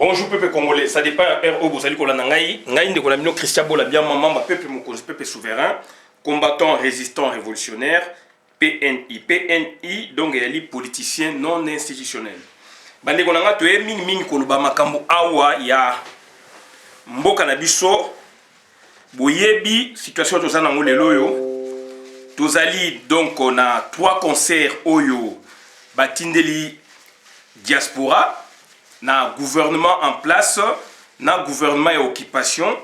Bonjour peuple congolais, ça dépend RO Bozali Kolana Ngai, Ngai Ndekolamino Christian Bola bien maman, peuple Mokonzi, peuple souverain, combattant, résistant, révolutionnaire, PNI. PNI, donc il y a politicien non institutionnel. Bande Konanga to mingi koluba makambo awa ya mboka na biso boyebi situation tozana ngo lelo yo. Tozali donc on a 3 concerts oyo batindeli diaspora. Na gouvernement en place, na gouvernement et occupation.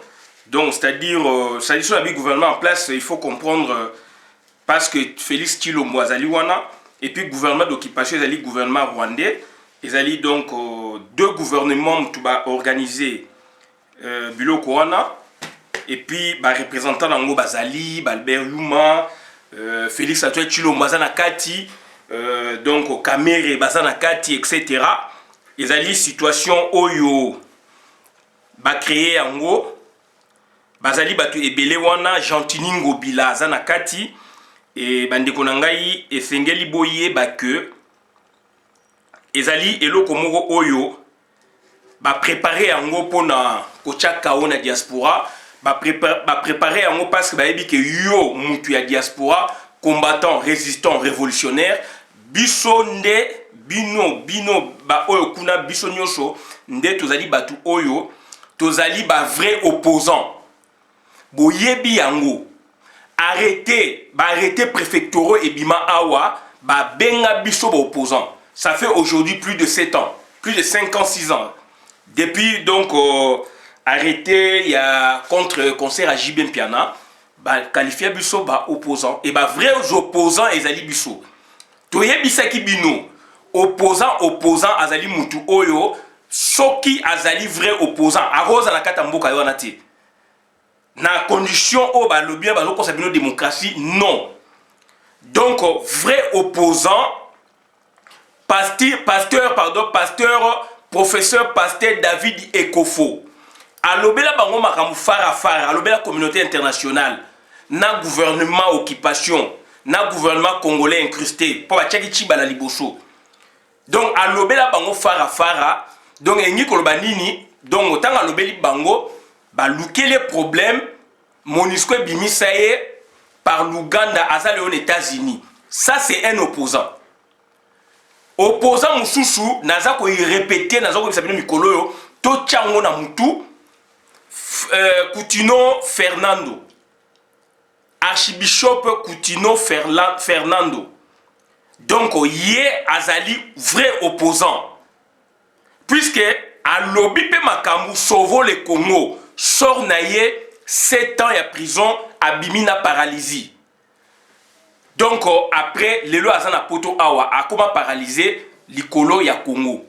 Donc, c'est-à-dire, sur la gouvernement en place, il faut comprendre, parce que Félix Tshilombo Azaliwana, et puis gouvernement d'occupation, ils allaient gouvernement rwandais, ils allaient donc 2 gouvernements tout organisés, Bilo Kouana, et puis représentant d'Ango Bazali, Albert Yuma, Félix Antoine Tshilombo Bazanakati, donc Kamere Bazanakati, etc. Ils allaient situation oyo ba créer ango bazali batu ebele wana Jantiningo bila zana kati et bandeko nangai esengeli boye ba que ezali eloko moko oyo ba préparer ango pona kochaka ona diaspora ba préparer ango parce que ba yebi que yo mutu ya diaspora combattant résistant révolutionnaire biso nde bino ba oyo kuna biso nyosho nde tozali batu oyo tozali ba vrai opposant boyebi yango arrêtez préfectoraux et bima awa ba benga biso ba opposant. Ça fait aujourd'hui plus de 7 ans, plus de 5 ans, 6 ans depuis donc arrêté il y a contre concert à JB Mpiana ba qualifier biso ba opposant et ba vrais opposants ezali biso toyebisaki bino opposant azali mutu oyo soki azali vrai opposant aroza na kata mboka yo nati na condition o ba lobby ba lokosa bino démocratie non. Donc vrai opposant pasteur professeur pasteur David Ekofo alobela bango makambu fara alobela communauté internationale na gouvernement occupation na gouvernement congolais incrusté pour bachaki chiba la liboso. Donc alobela bango fara donc engi koloba nini donc autant alobeli bango ba luke les problèmes MONUSCO bimisaye par l'Ouganda azali aux États-Unis. Ça c'est un opposant. Opposant mususu naza ko répéter naza ko sabino mikolo yo to chango na mutu Coutinho Fernando. Archbishop Coutinho Fernando. Donc, yé azali vrai opposant. Puisque, à lobby pe makamu sauvo le Congo, sort naye 7 ans de prison, abimina paralysie. Donc, après, le lo azana poto awa, a comment paralyser l'ikolo ya Congo.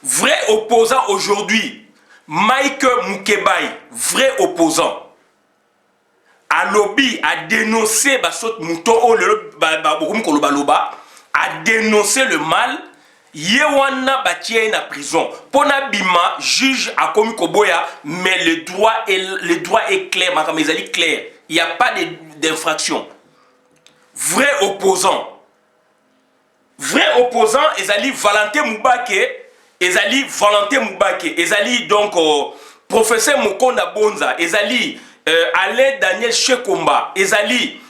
Vrai opposant aujourd'hui, Mike Mukebai, vrai opposant. A lobby a dénoncé basot muto o le a dénoncé le mal yewana batie na prison pona bima juge a commis koboya mais le droit est clair makamezali clair, il y a pas d'infraction. Vrai opposant ezali Valentin Mubake ezali donc professeur Mokonda Bonza ezali Alain Daniel Shekomba, ezali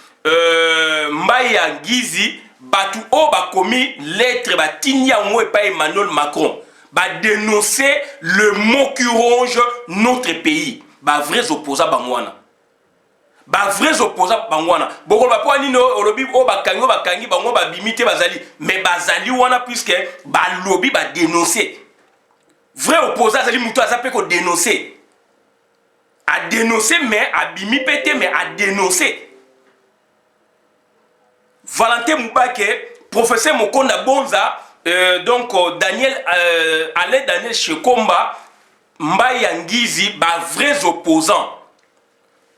Mbaya Gizi, batu o ba komi lettre ba tinya mwe pa Emmanuel Macron, ba dénoncer le mot qui ronge notre pays, ba vrais opposants bangwana. Ba vrais opposants bangwana. Boko ba po nino olobi o ba kangi bango ba bimite bazali, mais bazali wana puisque ba lobby ba dénoncer. Vrai opposant azali muto azape ko dénoncer. A dénoncer, mais à bimi pété, mais à dénoncer. Valentin Mubake, professeur Mokonda Bonza, donc Alain Daniel Shekomba, Mbaya Ngizi, vrais opposants.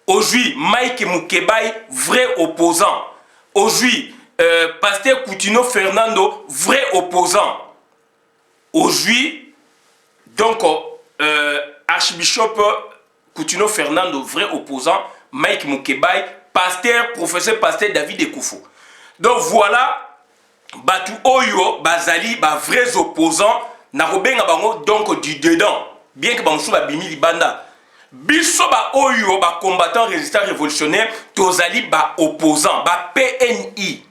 Aujourd'hui, Mike Mukebai, vrai opposant. Aujourd'hui, pasteur Coutinho Fernando, vrai opposant. Aujourd'hui, donc archbishop Coutinho Fernando, vrai opposant, Mike Mukebai, professeur pasteur David Ekofo. Donc voilà, Batu Oyo, Bazali, vrais opposants, na kobenga bango donc du dedans bien que bamusu babimi libanda biso ba oyo ba combattant résistant révolutionnaire tozali ba opposant ba PNI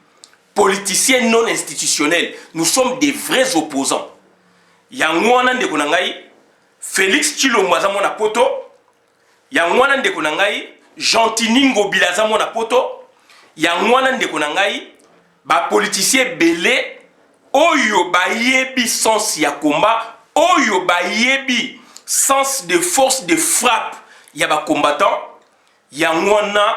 politiciens non institutionnels nous sommes des vrais opposants yango wana ndeko na ngai Félix Tshilombo aza mona poto yango wana ndeko na ngai Gentini Ngobila aza mona poto yango wana ndeko na ngai ba politicien belé oyo bayebi sens ya combat oyo bayebi sens de force de frappe ya ba combattant yango wana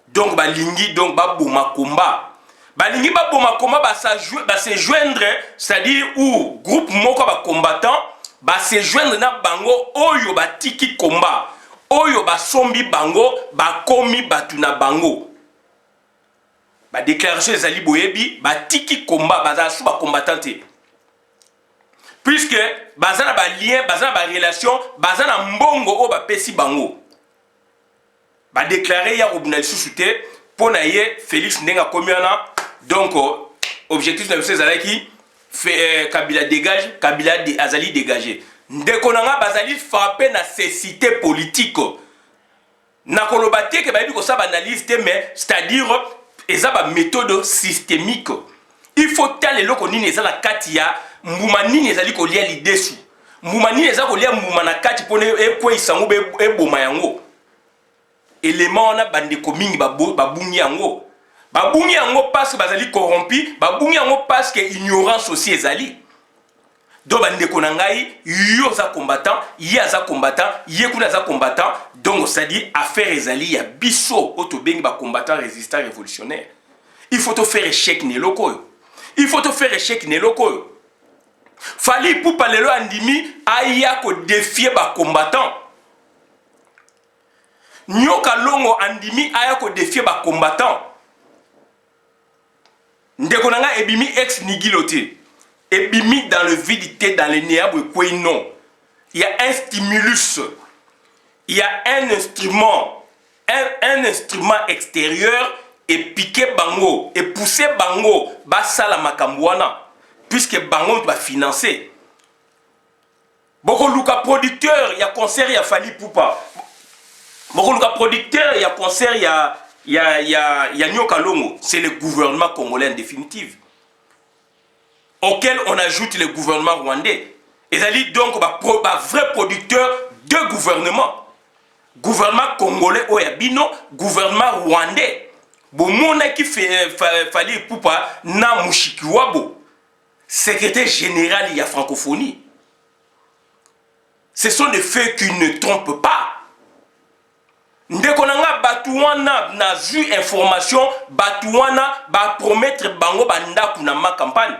donc balingi donc ba boma combat balingi ba boma combat ba se joindre c'est-à-dire ou groupe moko ba combattant ba se joindre na bango oyo ba tiki combat oyo ba sombi bango ba komi batu na bango ba déclaration ezali boyebi ba tiki combat ba za sou ba combattante puisque baza na ba lien baza na ba relation baza na mbongo o ba pesi bango ba déclarer ya obunali susute pona ye Félix ndenga komiana donc objectif na biso ezalaki Kabila dégage Kabila azali dégagé ndeko nanga bazali frappé na cécité politique na koloba te ke bayebi ko sa analyse te mais c'est-à-dire eza ba méthode systémique il faut tale loko nini eza na kati ya mbuma nini ezali ko lia lidesu mbuma nini eza ko lia mbuma na kati pone ekwe isango be boma yango élément wana bandeko mingi babungi yango babungi yango parce que bazali corrompu babungi yango parce que ignorance aussi ezali donc bandeko na ngai yo za combattant ye za combattant ye kuna za combattant donc c'est-à-dire affaire ezali ya biso oto bengi ba combattant résistant révolutionnaire il faut te faire échec ne loko il faut te faire échec ne loko Fally Ipupa lelo andimi aya ko défier ba combattant Nyoka Longo andimi aya ko défier ba combattant ndeko nanga ebimi ex nigiloté ebimi dans le vide dans les néant quoi non il y a un stimulus il y a un instrument extérieur et piquer bango et pousser bango basala makambwana puisque bango va financer beaucoup luka producteur il y a concert il y a Fally Ipupa beaucoup luka producteur il y a concert il y a Nyoka Longo c'est le gouvernement congolais en définitive auquel on ajoute le gouvernement rwandais et ça dit donc vrai producteur de gouvernement congolais oyabino gouvernement rwandais bomona qui fait Fally Ipupa na Mushikiwabo secrétaire général il y a francophonie ce sont des faits qui ne trompent pas ndeko nanga batuwana na vu information batuwana ba promettre bango bandaku na ma campagne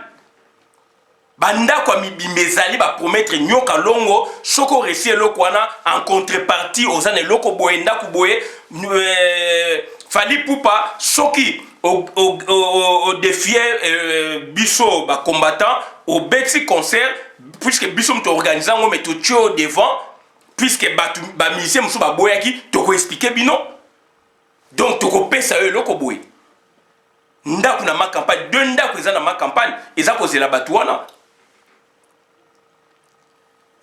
bandako mibimezali ba promettre Nyoka Longo soko resie lokwana en contrepartie aux ane loko boye ndaku boye Fally Ipupa soki au défier biso ba combattant au bexi concert puisque biso mto organisant ngo meto tio devant puisque ba musicien musu ba boyaki to ko expliquer bino donc to ko pesa yo loko boye ndaku na ma campagne deux ndaku eza na ma campagne eza ko zela batuwana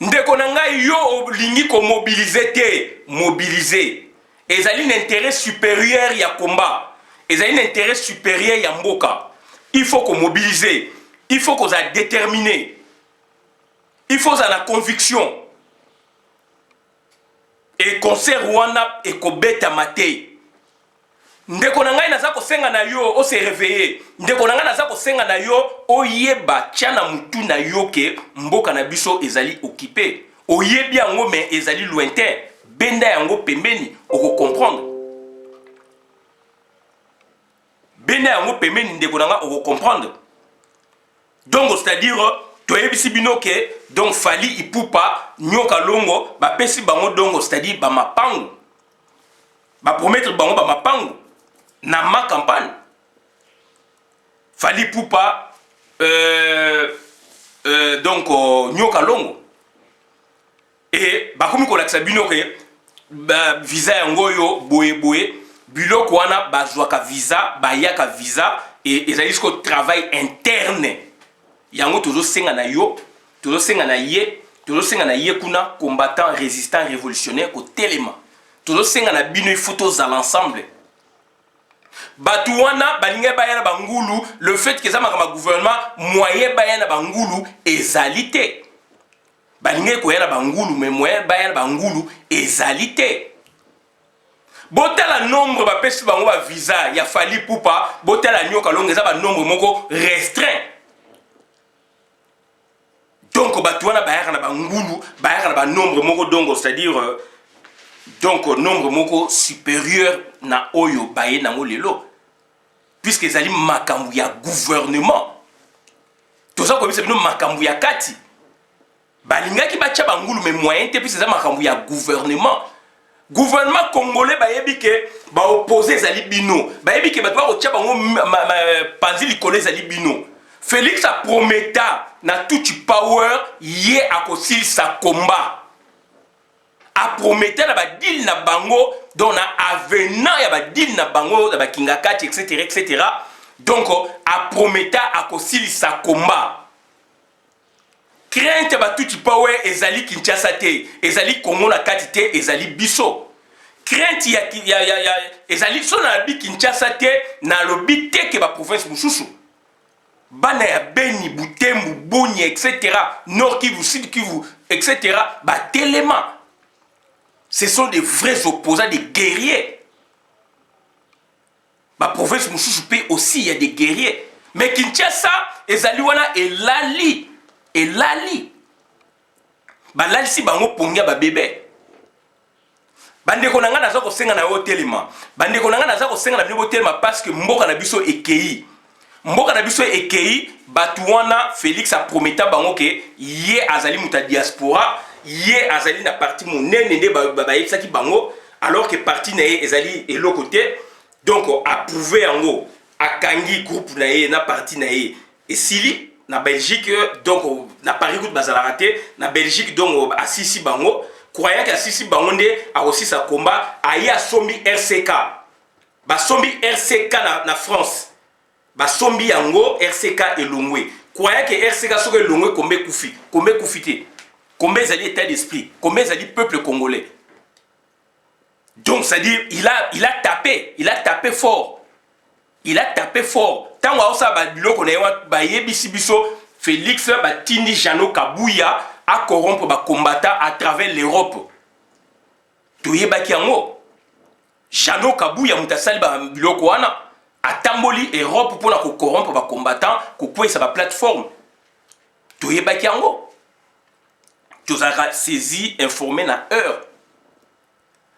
ndeko na ngai yo olingi ko mobiliser te mobiliser ezali l'intérêt supérieur ya combat ezali l'intérêt supérieur ya mboka il faut ko mobiliser il faut qu'on soit déterminé il faut la conviction et concert wana et ko beta maté ndeko na ngai naza ko senga na yo o se réveiller ndeko na ngai naza ko senga na yo oyeba tiana mutu na yo ke mboka na biso ezali occupé oyebi yango mais ezali lointain benda yango pembeni oko comprendre benda yango pembeni ndeko na ngai oko comprendre donc c'est-à-dire toyebisi bino ke donc Fally Ipupa Nyoka Longo ba pesi bango dongo c'est-à-dire ba mapango ba promettre bango ba mapango na ma campagne Fally Ipupa donc Nyoka Longo et ba komi ko laksa bino ke ba visa yango yo boye biloko wana bazwaka visa ba yaka visa et ezali ko travail interne yango tozo senga na yo tozosenga na ye kuna combattant résistant révolutionnaire ko telema tozosenga na bino il faut tous à l'ensemble Batouana balinga bayana bangulu le fait que ça ma gouvernement moyen bayana bangulu ezalité balinga ko yana bangulu mais moyen bayana bangulu ezalité botala nombre ba pesi bango ba visa ya fali pupa botala nyoka longa za ba nombre moko restreint donc batouana bayana na bangulu bayana na ba nombre moko dongo c'est-à-dire donc nombre moko supérieur na oyo baye nango lelo puisque ezali makambu ya gouvernement toza ko bisa bino makambu ya kati balingaki bacha bangulu mais moyen te puisque ezali makambu ya gouvernement congolais bayebi ke ba opposé ezali bino bayebi ke batwa ko tia bango panzi likolo ezali bino Félix a prometa na tout power ye akosil sa combat a promettre na ba deal na bango donc na avenant ya ba deal na bango na ba kingakati etc. Donc a promettre a kosilisa combat crainte ba tout power ezali Kinshasa te ezali Congo na kati te ezali biso crainte ya ezali so na bi Kinshasa te na lobi te ke ba province mususu bana ya Beni Butembo Boni etc. Nord Kivu Sud Kivu etc. ba telema. Ce sont des vrais opposants, des guerriers. Ma province Moussousoupé aussi, il y a des guerriers. Mais Kinshasa, Ezaliwana et Lali. Et Lali. Ba Lali si bango pongia ba bébé. Bande konanga na zako senga na hotelima. Bande konanga na zako senga na bino hotelima parce que mboka na biso ekei. Mboka na biso ekei, batuwana Félix a prometa bango ke ye azali muta diaspora. Yé azali na parti monene nde ba yebisaki bango alors que parti na ye ezali elo côté donc approuvé yango akangi groupe na ye na parti na ye esili na Belgique donc na Paris coup bazala raté na Belgique donc assisi bango croyant que assisi bango nde a aussi sa combat aya sombi RCK ba sombi RCK na France ba sombi yango RCK elongwe croyant que RCK soke elongwe kombe kufite combien ça dit état d'esprit, combien ça dit peuple congolais. Donc ça dit il a tapé fort. Il a tapé fort. Tant que ça va biloko na yewa ba yebisi biso Félix ba tindi Jano Kabuya a corrompre ba combattant à travers l'Europe. Toyebaki yango. Jano Kabuya mutasali ba biloko wana atamboli Europe pour na ko corrompre ba combattant ko kwesa ba plateforme. Toyebaki yango. Tous a saisi, informé na heure.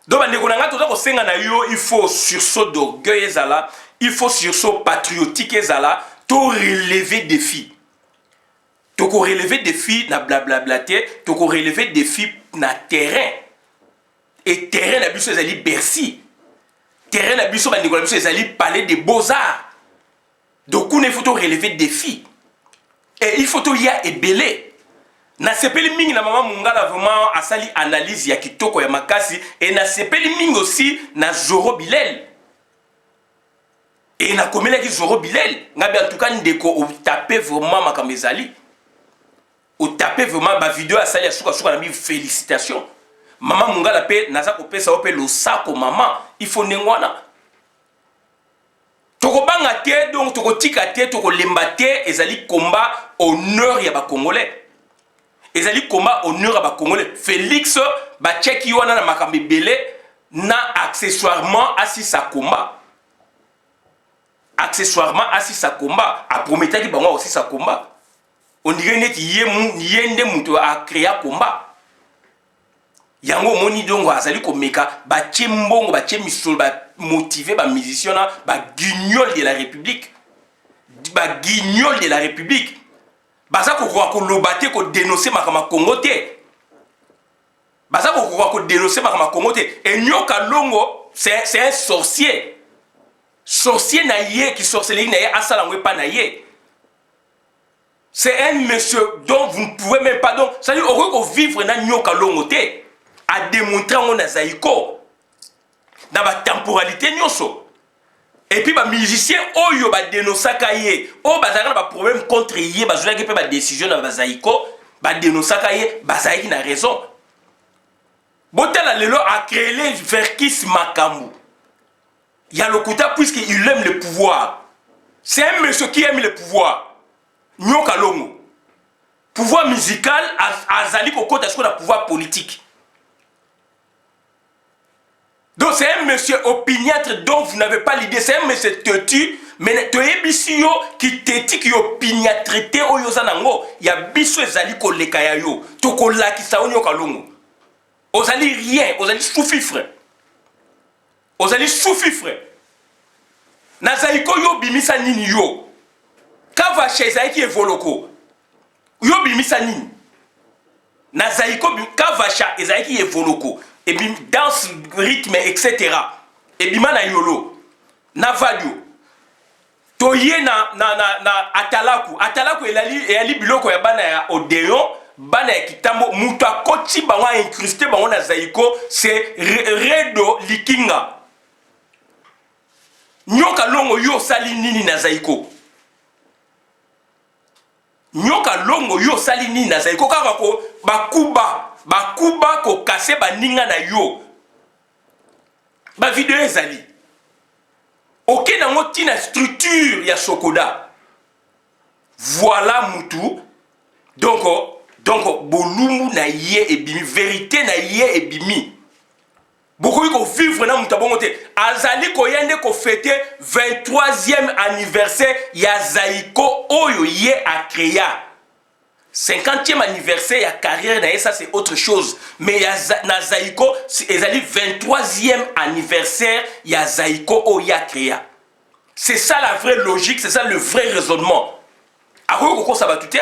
Donc, il faut sursaut d'orgueil, il faut sursaut patriotique, tout relever défi. Tout relever défi na blablabla, tout relever défi na terrain. Et terrain na biso ezali Bercy. Terrain na biso ezali palais des beaux-arts. Donc, il faut relever défi. Et il faut y a ébélé. Na sepeli mingi na mama Mungala vraiment asali analyse ya kitoko ya makasi et na sepeli mingi aussi na Zoro Bilel et na komela ki Zoro Bilel ngabi en tout cas ndeko o taper vraiment makamezali o taper vraiment ba vidéo asali ya suka na bi félicitations mama Mungala pe naza ko pesa ope lo sako mama il faut nengwana toko banga te donc toko tika te toko lemba te ezali combat honneur ya ba congolais. Ezali combat honneur à ba Congolais. Félix ba tcheki wana na makambi belé na accessoirement assis sa combat. Accessoirement assis sa combat. A prometaki bango aussi sa combat. On dirait net yende muto a créé combat. Yango moni dongo azali ko meka ba tchembongo ba tchemisol ba motiver ba musicien ba guignol de la République. Ba guignol de la République. Baza ko lobate ko dénoncer makama Congo te. Baza ko dénoncer makama Congo te. Et Nyoka Longo c'est un sorcier. Sorcier na ye qui sorcellerie na ye asalangwe pa na ye. C'est un monsieur dont vous ne pouvez même pas donc ça dit au vivre na Nyoka Longo te a démontrer on na zaiko. Na ba temporalité nyonso. Et puis, les musiciens, ils ont dénoncé qu'ils ont des problèmes contre eux, ils ont des décisions dans les Zaïko. ba dénonçaka ye bazaki na raison. Botala lelo a créé les Verkis Makambu. Yalokuta puisqu'il aime le pouvoir. C'est un monsieur qui aime le pouvoir. Nyoka Longo. Pouvoir musical, azali kokota ce qu'on a pouvoir politique. Donc c'est un monsieur opiniâtre dont vous n'avez pas l'idée. C'est un monsieur têtu, mais toyebisi yo qui têtu qui opiniâtreté oyo zanango. Ya biso ezali koleka ya yo. Tokolaki sa Nyoka Longo. Ozali rien, ozali sous-fifre. Ozali sous-fifre. Nazaiko yo bimisa nini yo. Kava Shezaiki evoloko. Yo bimisa nini. Nazaiko Kavacha Ezaiki evoloko. Et bim danse, rythme, etc. Et bima na yolo. Na vadio. Toye na atalaku. Atalaku elali biloko ya bana ya Odéon. Bana ya kitambo mutu akoti bango incrusté bango na zaiko c'est Redo Likinga. Nyoka Longo yo sali nini na zaiko. Nyoka Longo yo sali nini na zaiko kaka ko bakuba ko kase baninga na yo. Ba video ezali. Ok nango tina structure ya Sokoda. Voilà mutu. Donc, bolumu na ye ebimi, vérité na ye ebimi. Beaucoup ko vivre na mutabongote. Azali ko yende ko fêter 23e anniversaire ya Zaiko oyo ye a créé. 50e anniversaire ya carrière na ye, ça c'est autre chose. Mais na Zaiko, ezali 23e anniversaire ya Zaiko oyo ya créé. C'est ça la vraie logique, c'est ça le vrai raisonnement. Ako ko sabatute.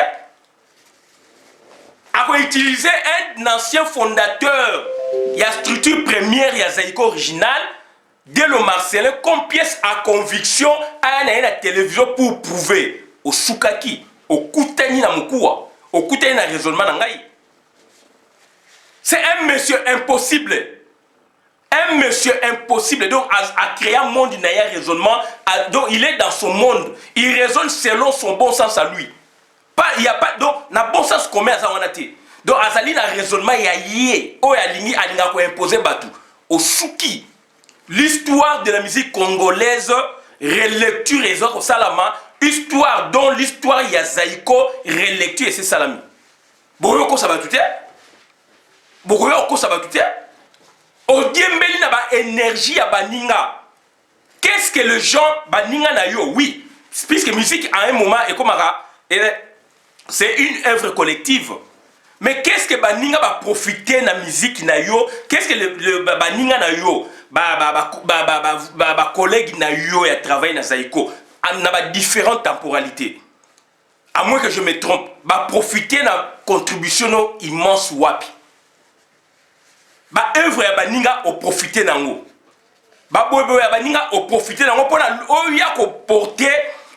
A utilisé un ancien fondateur, il y a structure première, il y a Zaiko original, dès le Marcelin, comme pièce à conviction à la télévision pour prouver au Soukaki, au Koutani na Moukoua, au Koutani na raisonnement nangai. C'est un monsieur impossible. Un monsieur impossible, donc à créer un monde, il n'a raisonnement, donc il est dans son monde, il raisonne selon son bon sens à lui. Il n'y a pas donc na bon sens commun ça on a dit donc azali na raisonnement ya yé o ya lingi alinga ko imposer batu au Souki l'histoire de la musique congolaise relecture et autres salama histoire dont l'histoire ya Zaiko relecture et c'est salami boyoko sabatute boyoko sabatute o diembeli na ba énergie ya baninga qu'est-ce que le gens baninga na yo oui puisque musique à un moment et comme c'est une œuvre collective. Mais qu'est-ce que Baninga va profiter de la musique na yo? Qu'est-ce que le Baninga na yo? Collègue na yo et travaille na Zaiko. On a différentes temporalités. À moins que je me trompe, va profiter de la contribution immense wapi. Ba œuvre ya Baninga au profiter nango. Ba bobo ya Baninga au profiter nango pour la oya ko porter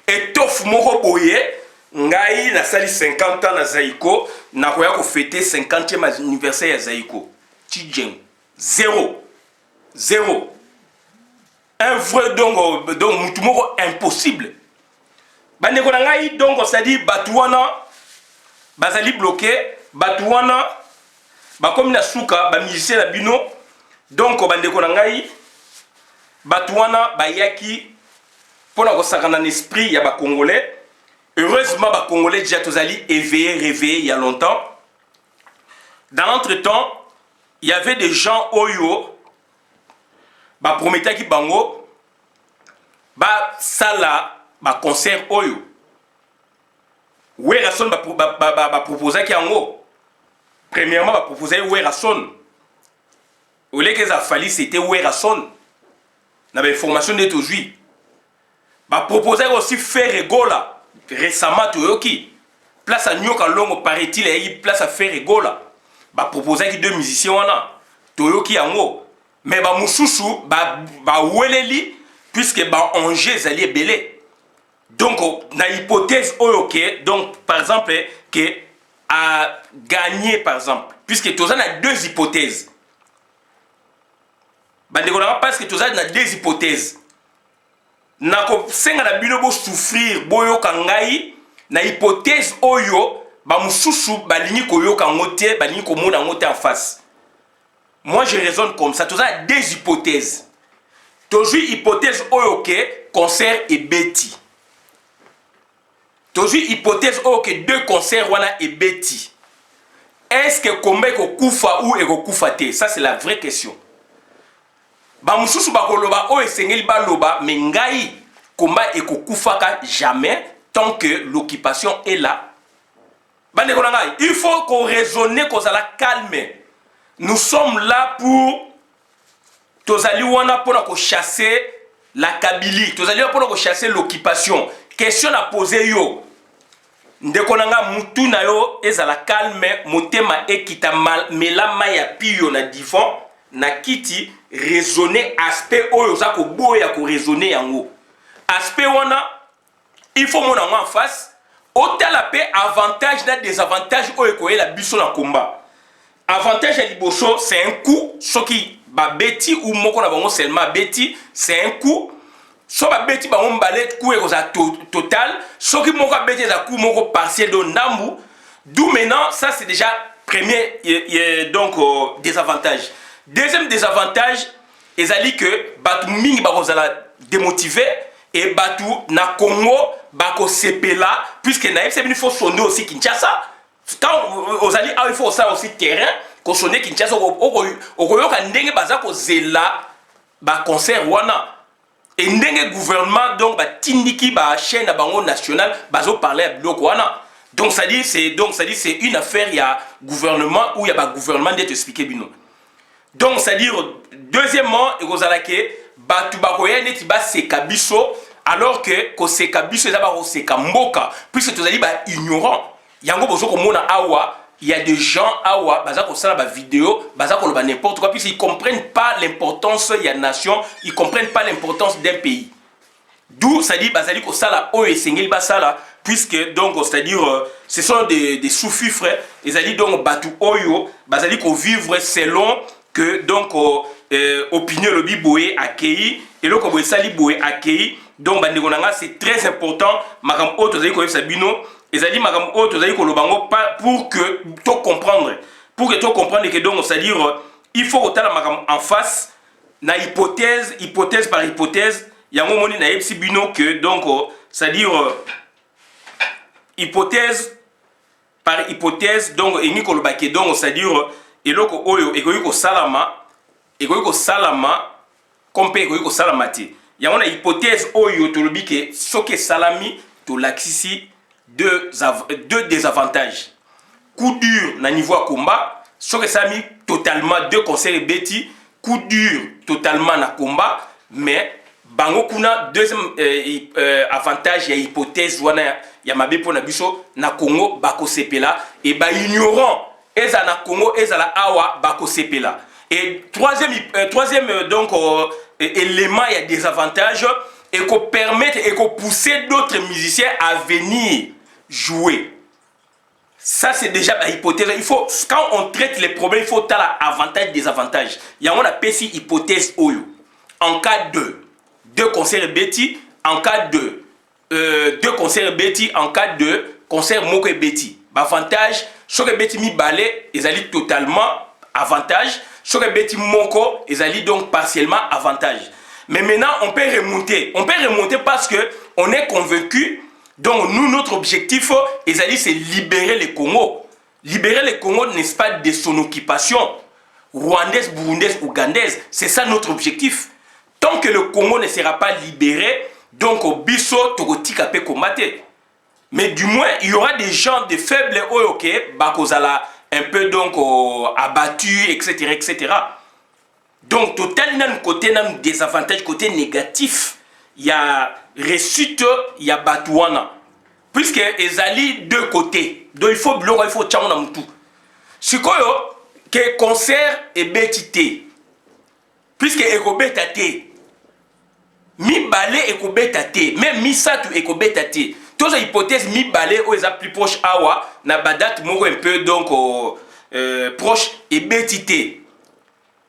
étoffe moko boye. Ngai na sali 50 ans na Zaiko, na koya ko fêter 50e anniversaire ya Zaiko. Tidjeng. Zéro. Un vrai donc mutu moko impossible. Bande ko ngai donc ça dit batuana bazali bloqué, batuana ba comme na suka ba musicien na bino. Donc bande ko ngai batuana bayaki pona ko sakana l'esprit ya ba congolais. Heureusement, les Congolais déjà tous allés éveillés, réveillés il y a longtemps. Dans l'entretemps, il y avait des gens oyo, bah promettaient qui bango, bah sala, bah concert oyo. Werason bah proposer qui en haut. Premièrement, bah proposer Werason. Au lieu que ça fallait c'était Werason. N'avait information d'être aujourd'hui. Bah proposer aussi faire Regola. Récemment, Toyoki, place à Nyoka Longo, paraît-il, et place à Ferregola. Bah, proposer que deux musiciens, on a Toyoki en haut. Mais bah, Moussoussou, bah, Weleli, puisque bah, Angers, Zali est belé. Donc, dans l'hypothèse, ok, donc, par exemple, que a gagné, par exemple, puisque tu as deux hypothèses. Bah, parce que tu as deux hypothèses. Nako senga na bino bo souffrir boyo kangai na hypothèse oyo ba mususu balingi koyoka ngote balingi komona ngote en face. Moi je raisonne comme ça. Tout ça des hypothèses. Toujours hypothèse oyoke concert et beti. Toujours hypothèse oyoke deux concerts wana et beti. Est-ce que combat eko kufa ou eko kufa te? Ça c'est la vraie question. Ba mususu bakoloba o esengeli baloba mais ngai combat eko kufaka jamais tant que l'occupation est là. Bande konanga, il faut qu'on raisonne qu'on la calme. Nous sommes là pour tozali wana pour chasser la Kabylie, tozali wana pour chasser l'occupation. Question à poser yo. Ndekonanga mutu na yo ezala calme motema ekita mal melama ya piyo na divan na kiti raisonner aspect oyo za ko boya ko raisonner yango. Aspect wana il faut mon en face. Autant la paix avantage na désavantage oyo ko la biso na combat. Avantage à liboso c'est un coup ce qui ba beti ou moko na bango seulement beti c'est un coup. So ba beti ba on ballet coup et total, ce qui moko beti za coup moko partiel de ndambu. D'où maintenant ça c'est déjà premier donc désavantage. Deuxième désavantage ezali que batu mingi ba kozala démotivé et batu na Congo bako sepela puisque na il faut sonner aussi Kinshasa. Quand ozali il faut ça aussi terrain ko sonner Kinshasa okoyoka ndenge baza ko zela ba concert wana. Et ndenge gouvernement donc ba tindiki ba chaîne na bango national bazo parler biloko wana. Donc ça dit c'est une affaire il y a gouvernement ou il y a ba gouvernement d'être expliqué bino. Donc ça dire deuxièmement ekozalake batu bakoya neti ba sekabiso alors que ko sekabiso eza ba ko sekamboka puisque tozali ba ignorant. Yango bozo ko mona awa il y a des gens awa baza ko sala ba vidéo baza ko loba n'importe quoi puisqu'ils comprennent pas l'importance il y a nation, ils comprennent pas l'importance d'un pays. D'où ça dit bazali ko sala o esengeli ba sala puisque donc c'est-à-dire ce sont des sous-fifres et ça dit donc batu oyo bazali ko vivre selon que donc opinion lobby boé accueilli et le ko sali boé accueilli donc bandekonanga c'est très important makam auto zali ko sabino et ça dit makam auto zali ko lobango pour que to comprendre que donc c'est-à-dire il faut otala makam en face na hypothèse par hypothèse yango moni na yebsi bino que donc c'est-à-dire hypothèse par hypothèse donc eni ko lobake donc c'est-à-dire eloko oyo ekoyiko salama kompe ekoyiko salama te yango na hypothèse oyo tolobi ke soki salami to laksisi deux désavantages. Coup dur na niveau à combat, soki salami totalement deux concerts beti, coup dur totalement na combat, mais bango kuna deuxième avantage ya hypothèse wana ya mabe pona biso na Congo bako sepela et ba ignorant eza na Congo eza la awa bako sepela. Et troisième donc élément il y a des avantages et qu'on permette et qu'on pousse d'autres musiciens à venir jouer. Ça c'est déjà la hypothèse. Il faut quand on traite les problèmes, il faut avoir avantage désavantage. Il y a on appelle ici hypothèse oyo. En cas de deux concerts Betty, en cas de deux concerts Betty, en cas de concert moko Betty. Avantage, choque Betty mi balai, ils allaient totalement avantage. Choque Betty moko, ils allaient donc partiellement avantage. Mais maintenant, on peut remonter. On peut remonter parce que on est convaincu. Donc nous, notre objectif, c'est libérer le Congo. Libérer le Congo, n'est-ce pas, de son occupation rwandaise, burundaise, ougandaise. C'est ça notre objectif. Tant que le Congo ne sera pas libéré, donc au biso, togotika peut combattre. Mais du moins, il y aura des gens de faibles, ok, bakozala un peu donc abattus, etc., etc. Donc total nan côté nan désavantage, côté négatif, il y a réussite, il y a batouana. Puisque ezali deux côtés. Donc il faut bloquer, il faut tchamon na mutu. Sikoyo que concert et betité. Puisque ekobetate. Mi balé ekobetate, même mi satu ekobetate. Tous les hypothèses mi balé ou les plus proche awa na badat moko un peu donc proche et betité.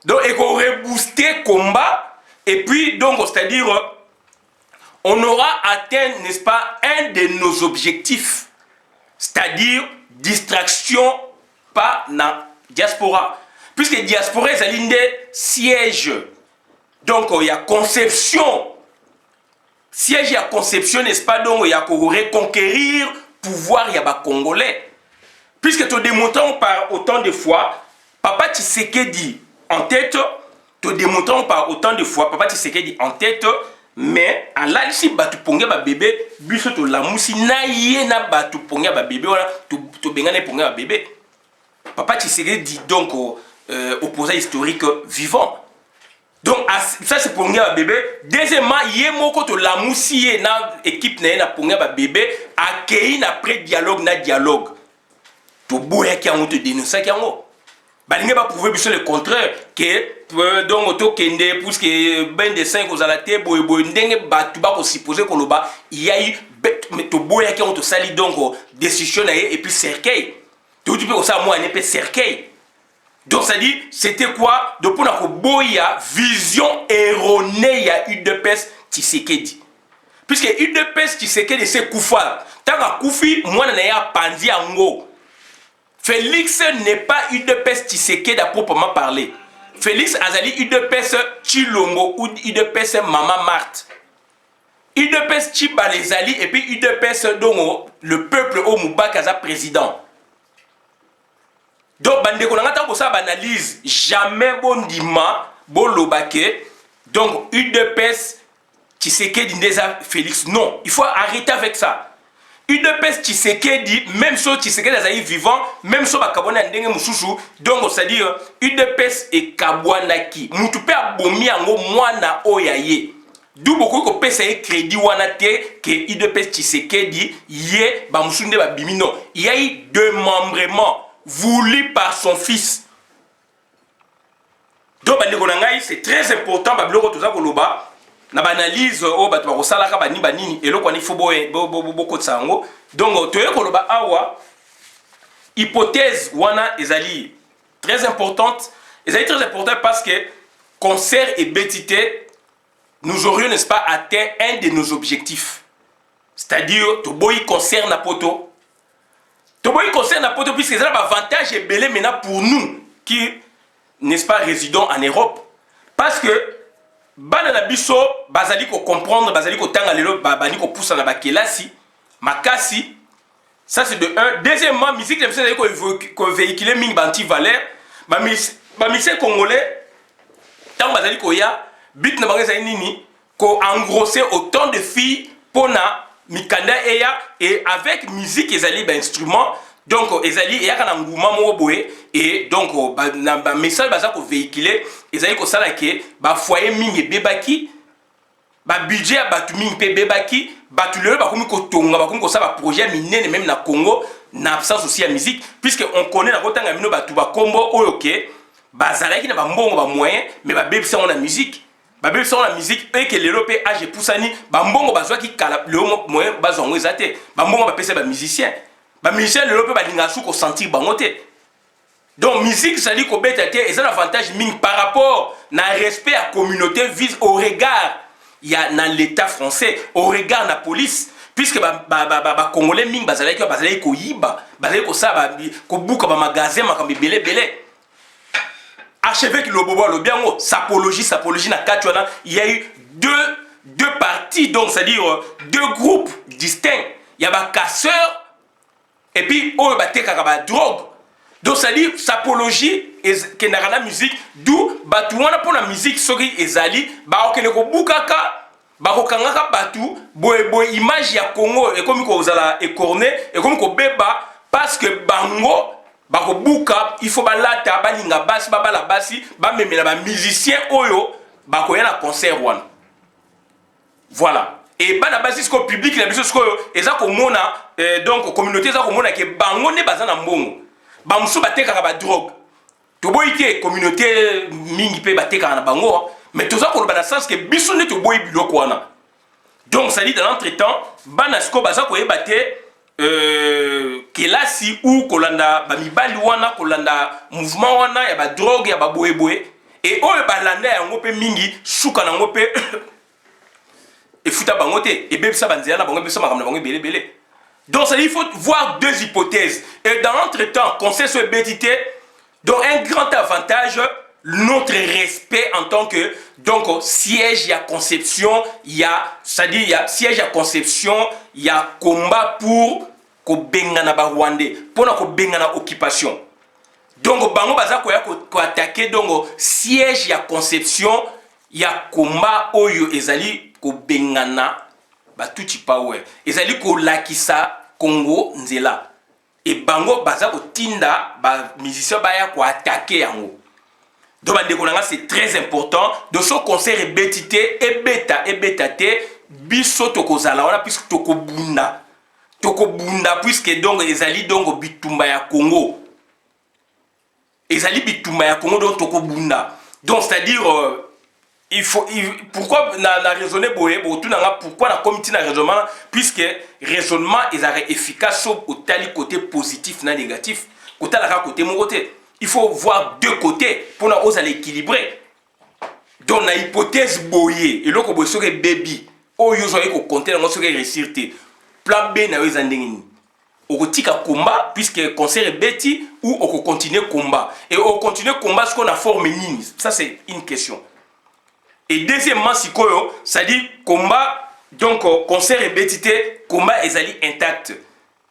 Donc il faut rebooster combat et puis donc c'est-à-dire on aura atteint, n'est-ce pas, un de nos objectifs, c'est-à-dire distraction pas na diaspora. Puisque diaspora est l'un des sièges. Donc, il y a conception. Siège, il y a conception, n'est-ce pas? Donc, il y a reconquérir pouvoir, il y a Congolais. Puisque te démontrons par autant de fois, Papa Tshisekedi en tête, te démontrons par autant de fois, Papa Tshisekedi en tête, mais à là, si batu ponga ba bébé, biso to la musi na yé na batu ponga ba bébé, voilà, to bengane ponga ba bébé. Papa Tshisekedi donc opposant historique vivant. Donc ça c'est ponga ba bébé. Deuxièmement, yé moko to la musi na équipe na ponga ba bébé, accueilli na pré dialogue na dialogue. To boya ki ango te dénoncer ki ango. Balinge ba prouver biso le contraire que donc auto kende pour que ben de 5 aux alaté boy boy ndenge batu ba ko supposer ko loba il y a eu to boya ki ango to sali donc décision et puis cercueil. Tout tu peux ko ça moi ne peut cercueil. Donc ça dit c'était quoi de pour na ko boya vision erronée ya UDPS Tshisekedi. Puisque UDPS Tshisekedi c'est Kufa. Tanga Kufi moi na ya pandi ango. Félix n'est pas UDPS Tshisekedi à proprement parler. Félix Azali UDPS Chilombo ou UDPS Mama Marthe. UDPS Chibalezali et puis UDPS Dongo, le peuple au Moubakaza président. Donc, bandeko nanga tango sa analyse jamais bon dima bon lobake. Donc UDPS Tshisekedi ndeza Félix non, il faut arrêter avec ça. UDPS Tshisekedi, même si Tshisekedi est vivant, même si Bakabona ndenge mususu, donc c'est-à-dire UDPS et Kabwanaki. Mutupe abomi yango mwana oyaye. D'où beaucoup ko pesa crédit wana te que UDPS Tshisekedi yé ba musunde ba bimino. Il y a eu démembrement voulu par son fils. Donc bandeko nangai c'est très important ba biloko toza koloba. Na banalise o batu ba kosalaka bani banini eloko ni fo boko tsango donc toye koloba awa hypothèse wana ezali très importante parce que concert et bétité nous aurions n'est-ce pas atteint un de nos objectifs, c'est-à-dire to boy concert na poto puisque c'est un avantage et belé maintenant pour nous qui n'est-ce pas résidons en Europe, parce que bana na biso bazali ko comprendre bazali ko tanga lelo bani ko poussa na bakelasi makasi. Ça c'est de un. Deuxièmement, musique les musique ko véhiculer ming banti valeur ba musique congolais tant bazali ko ya bit na bango nini ko engrosser autant de filles pona mikanda eya et avec musique ezali ba instrument. Donc ezali eya kana nguma mo boye et donc ba message baza ko véhiculer ezali ko sala ke ba foyer mingi bebaki ba budget batu mingi pe bebaki batu lelo ba komi ko tonga ba komi ko sala projet minene même na Congo na absence aussi ya musique, puisque on connaît na kotanga mino batu ba kombo oyo ke bazalaki na ba mbongo ba moyen mais ba bebisa on la musique et que lelo pe age poussani ba mbongo bazwaki kala le moyen bazongo ezate ba mbongo ba pesa ba musicien. Ba musicien lelo pe ba linga su ko sentir bango te. Donc musique ça dit ko beta te et ça l'avantage ming par rapport na respect à communauté vise au regard il y a dans l'état français au regard la police, puisque ba congolais ming bazalaki ko yiba bazalaki ko sa ko buka ba magasin makambi belé archevêque Lobobo lo biango sapologie na katwana. Il y a eu deux parties, donc c'est-à-dire deux groupes distincts. Il y a ba casseurs et puis on va tekaka ba drogue. Donc c'est-à-dire sapologie et que na la musique d'où batu wana pour la musique soki ezali ba okene ko bukaka ba ko kangaka batu boy image ya Congo et comme ko zala écorné et comme ko beba parce que bango ba ko buka il faut balata balinga basi bala basi ba memela ba musicien oyo ba ko yana concert wana. Voilà. Et bana basi ko public na biso ko eza ko mona donc communauté eza ko mona ke bango ne bazana mbongo ba musu batekaka ba drogue to boyike communauté mingi pe batekaka na bango mais toza ko ba na sens que biso ne to boyi biloko wana. Donc ça dit dans l'entretemps bana sko baza ko ebate kelasi ou kolanda ba mibali wana kolanda mouvement wana ya ba drogue ya ba boyeboye et oyo balanda yango pe mingi suka nango pe e futa bango te e bebisa banzela na bango bebisa makamna bango belé. Donc, ça dit, il faut voir deux hypothèses. Et dans l'entretemps, conseil sur BTT, donc un grand avantage, notre respect en tant que donc siège, il y a conception, il y a, c'est-à-dire il y a siège à conception, il y a combat pour ko bengana ba Rwandais, pour na ko bengana occupation. Donc bango baza ko attaquer donc siège ya conception, il y a combat oyo ezali ko bengana ba tuti power. Ezali ko lakisa Congo nzela. Et bango baza ko tinda ba musicien ba ya ko attaquer yango. Donc c'est très important. De ce concert et bétité et bêta te biso tokozala wana puisque tokobunda puisque donc ezali donc bitumba ya Congo. Ezali bitumba ya Congo donc tokobunda. Donc c'est-à-dire pourquoi na raisonner boye pourquoi la comité na raisonnement puisque raisonnement est efficace au tali côté positif na négatif côté la côté mon côté. Il faut voir deux côtés pour nous équilibrer. Donc, la hypothèse boyée, et là, on a baby, ou yo zoye ko compter dans ce réussir. Plan B na yo zandengini. On tika combat puisque concert est bêti ou on continue combat. Et on continue combat ce qu'on a formé nini. Ça c'est une question. Et deuxièmement, si koyo, ça dit combat donc concert est bêtité, combat est ali intact.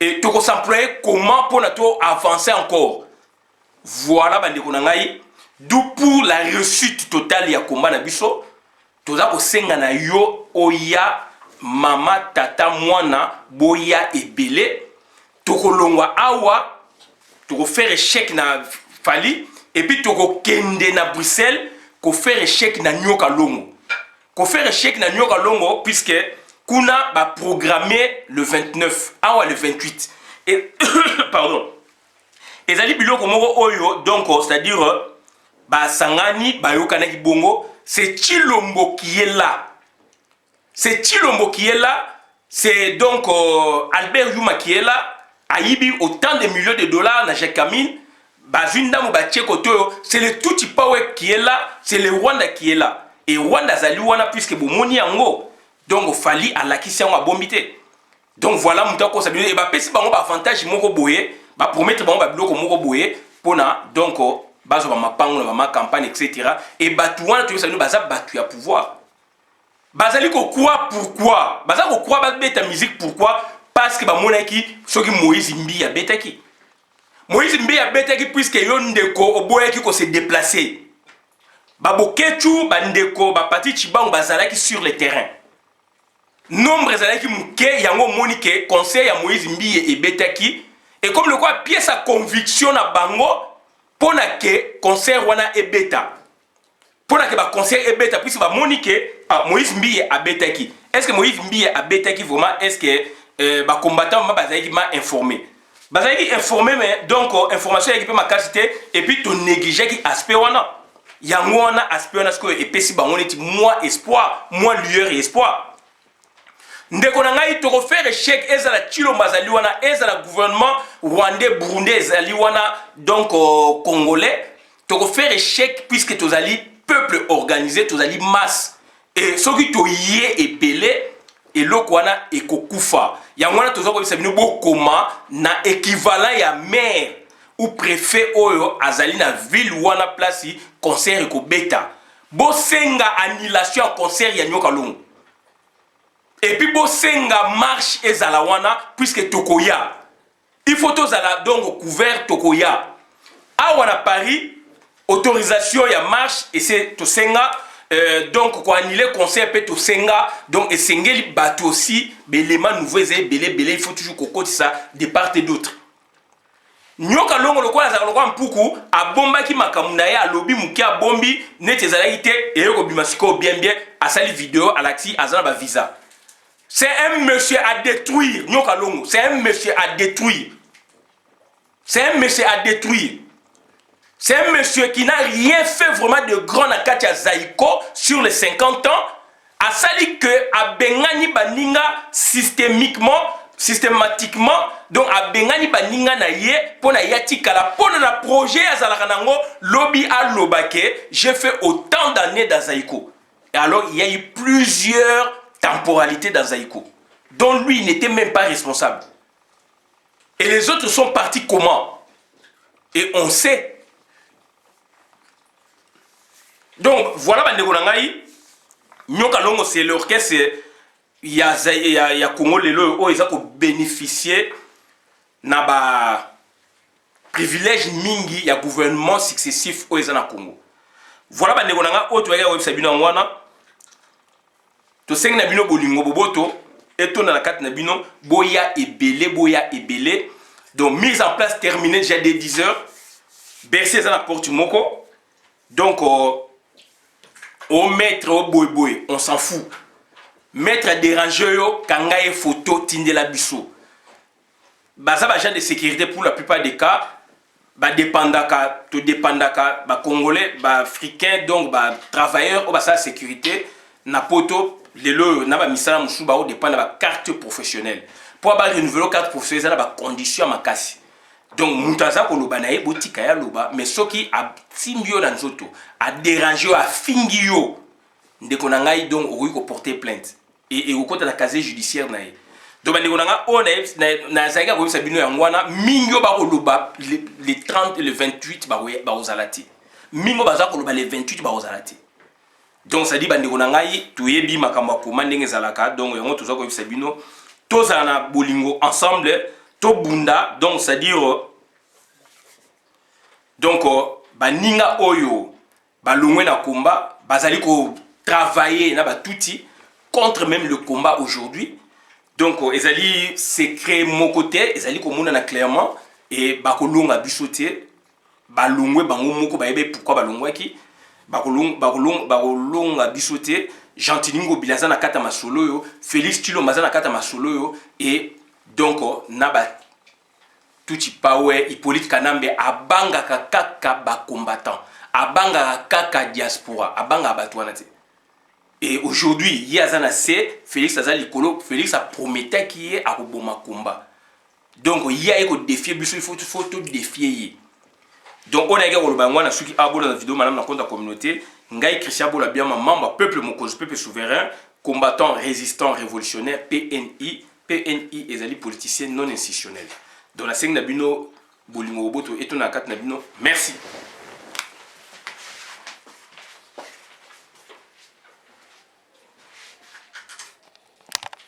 Et tu s'employer comment pour nous avancer encore. Voilà bandeko na ngai, d'où pour la réussite totale ya combat na biso toza kosenga na yo oya mama tata mwana boya ebele tokolongwa awa toko faire échec na Fali et puis toko kende na Bruxelles ko faire échec na Nyoka Longo ko faire échec na Nyoka Longo puisque kuna ba programmer le 29 awa le 28 et pardon. Et ça dit biloko moko oyo donc c'est-à-dire ba sangani ba yokanaki bongo c'est Chilombo qui est là. C'est Chilombo qui est là, c'est donc Albert Yuma qui est là, Aïbi autant de millions de dollars na Jekamine, Bazunda Moubachekoto, c'est le Tutsi Power qui est là, c'est le Rwanda qui est là. Et Rwanda Zaliwana puisque Bomoni Yango. Donc Fali à la qui a bombité. Donc voilà mon temps qu'on s'habille et bah pesi bango ba avantage moko boye. Ba promettre bango ba biloko moko boye pona donc bazo ba mapango na ma campagne etc. Et batouana tu sais nous baza batu ya pouvoir. Bazali ko quoi pourquoi? Baza ko quoi ba beta musique pourquoi? Parce que ba monaki soki Moïse Mbi ya betaki. Moïse Mbi ya betaki puisque yo ndeko oboyaki ko se déplacer. Ba bokechu ba ndeko ba parti chibango bazalaki sur le terrain. Nombre ezalaki muke yango monike conseil ya Moïse Mbi et betaki. Et comme le quoi pièce à conviction na bango pour que concert wana e beta. Pour que ba concert e beta puisque ba monique Moïse Mbi a betaki. Est-ce que Moïse Mbi a betaki vraiment est-ce que ba combattant ma bazaki m'a informé. Bazaki informé mais donc information qui peut ma qualité et puis ton négliger qui aspect wana. Yango wana aspect wana ce que et pesi bango neti moi espoir, moi lueur et espoir. Ndeko na ngai toko faire échec ezala Chilombo azali wana ezala gouvernement rwandais burundais ezali wana donc congolais toko faire échec puisque tozali peuple organisé tozali masse et soki to yé ebele et loko wana ekokufa yango wana tozo ko bisa bino bokoma na équivalent ya maire ou préfet oyo azali na ville wana place concert ko beta bo senga annulation concert ya Nyoka Longo. Et puis, bon, senga marche et zalawana, puisque tokoya. Il faut tous donc couvert tokoya. À Wana Paris, autorisation ya marche et c'est to senga. Donc, quand il est concert, peut to senga. Donc, et sengeli bateau aussi, l'élément nouveau, il faut toujours qu'on ça de part et d'autre. Nyoka Longo le quoi la zala mpuku a bomba ki makamuna ya lobby mukia bombi nete zalaite et yoko bimasiko bien a sali vidéo à l'axi azana ba visa. C'est un monsieur à détruire. Nyoka Longo, c'est un monsieur à détruire. C'est un monsieur à détruire. C'est un monsieur qui n'a rien fait vraiment de grand à Katia Zaïko sur les 50 ans. A sali que a Bengani Baninga systématiquement, donc a Bengani Baninga na ye, pour na yati kala, pour na projet à Zalakanango, lobby à Lobake, j'ai fait autant d'années dans Zaïko. Et alors il y a eu plusieurs temporalité dans Zaïko, dont lui n'était même pas responsable. Et les autres sont partis comment? Et on sait. Donc, voilà, c'est l'orchestre. Il y a Congo Lelo, ils ont bénéficié de privilèges mingi, il y a gouvernement successif au Congo. Voilà, to seng na bino bolingo boboto eto na kati na bino boya ebele donc mise en place terminée déjà dès 10 heures bercé za na porte moko donc au maître au boy on s'en fout maître a dérangé yo kanga e photo tindela biso baza ba agent de sécurité pour la plupart des cas ba dépendaka ba congolais ba africains donc ba travailleurs au ba sa sécurité na poto lelo na ba misala musuba au dépend la carte professionnelle pour avoir renouveler carte professionnelle na ba condition makasi donc mutaza ko loba na ye botika ya loba mais soki a timbio na nzoto a déranger a fingio ndeko na ngai donc oyi ko porter plainte et au compte la casier judiciaire na ye donc ndeko na nga on na zaika ko sabino ya ngwana mingio ba ko loba les 30 et le 28 ba ozalati mingo baza ko loba les 28 ba ozalati. Donc ça dit bandeko na ngai toyebi makambo akoma ndenge zalaka donc yango toza ko yebisa bino tozala na bolingo ensemble to bunda donc c'est à dire donc baninga oyo balongwe na combat bazali ko travailler na batuti contre même le combat aujourd'hui donc ezali secret mon côté ezali ko mona na clairement et bakolonga bisoté balongwe bango moko bayebe pourquoi balongwaki bakolonga bisoté Gentilingo bilaza na kata masolo yo Félix Tilo maza na kata masolo yo et donc naba tuti pawe Hippolyte Kanambe abanga kaka ba combattant abanga kaka diaspora abanga batwana te et aujourd'hui yazana c'est Félix azali kolo Félix a prometté qui est à koboma combat donc il y a eko défier biso il faut tout défier. Donc on a gagné le bangwana suki abolo na vidéo madame na compte communauté ngai Christian Bola bien membre peuple mokozo peuple souverain combattant résistant révolutionnaire PNI ezali politicien non institutionnel dans la scène na bino bolingo boto et to na kat na bino merci.